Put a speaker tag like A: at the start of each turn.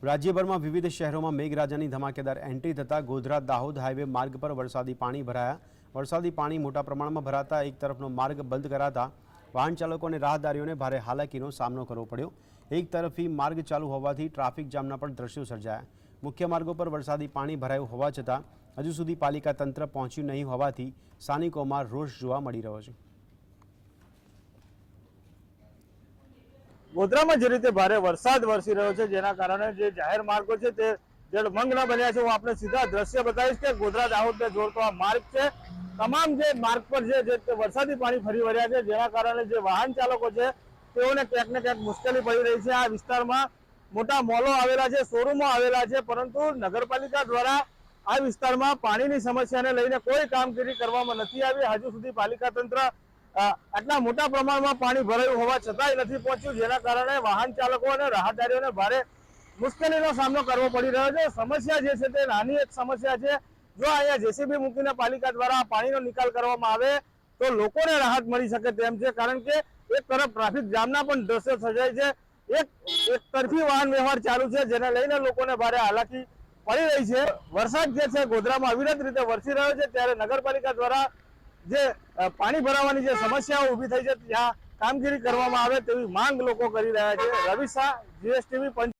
A: રાજ્યભરમાં વિવિધ શહેરોમાં મેઘરાજાની ધમાકેદાર એન્ટ્રી થતાં ગોધરા દાહોદ હાઈવે માર્ગ પર વરસાદી પાણી ભરાયા। વરસાદી પાણી મોટા પ્રમાણમાં ભરાતા એક તરફનો માર્ગ બંધ કરાતા વાહન ચાલકો અને રાહદારીઓને ભારે હાલાકીનો સામનો કરવો પડ્યો। એક તરફી માર્ગ ચાલુ હોવાથી ટ્રાફિક જામના પણ દ્રશ્યો સર્જાયા। મુખ્ય માર્ગો પર વરસાદી પાણી ભરાયું હોવા છતાં હજુ સુધી પાલિકા તંત્ર પહોંચ્યું નહીં હોવાથી સ્થાનિકોમાં રોષ જોવા મળી રહ્યો છે।
B: ગોધરામાં જે રીતે ભારે વરસાદ વરસી રહ્યો છે જેના કારણે જે જાહેર માર્ગો છે તે જળમગ્ન બન્યા છે। હું આપણે સીધા દ્રશ્ય બતાવીશ કે ગોધરા દાહોદને જોડતો આ માર્ગ છે, તમામ જે માર્ગ પર જે વરસાદી પાણી ફરી વળ્યા છે જેના કારણે જે વાહન ચાલકો છે તેઓને ક્યાંક ને ક્યાંક મુશ્કેલી પડી રહી છે। આ વિસ્તારમાં મોટા મોલો આવેલા છે, શોરૂમો આવેલા છે, પરંતુ નગરપાલિકા દ્વારા આ વિસ્તારમાં પાણીની સમસ્યાને લઈને કોઈ કામગીરી કરવામાં નથી આવી। હજુ સુધી પાલિકા તંત્ર આટલા મોટા પ્રમાણમાં પાણી ભરાયું હોવા છતાંય નથી પહોંચ્યું, જેના કારણે વાહન ચાલકો અને રાહદારીઓને ભારે મુશ્કેલીનો સામનો કરવો પડી રહ્યો છે। સમસ્યા જે છે તે નાની એક સમસ્યા છે। જો અહીંયા જેસીબી મૂકીને પાલિકા દ્વારા પાણીનો નિકાલ કરવામાં આવે તો લોકોને રાહત મળી શકે તેમ છે, કારણ કે એક તરફ ટ્રાફિક જામના પણ દ્રશ્યો સર્જાય છે, એક તરફી વાહન વ્યવહાર ચાલુ છે જેને લઈને લોકોને ભારે હાલાકી પડી રહી છે। વરસાદ જે છે ગોધરામાં અવિરત રીતે વરસી રહ્યો છે, ત્યારે નગરપાલિકા દ્વારા જે પાણી ભરાવાની જે સમસ્યાઓ ઊભી થઈ છે ત્યાં કામગીરી કરવામાં આવે તેવી માંગ લોકો કરી રહ્યા છે। રવિ શાહ, GSTV।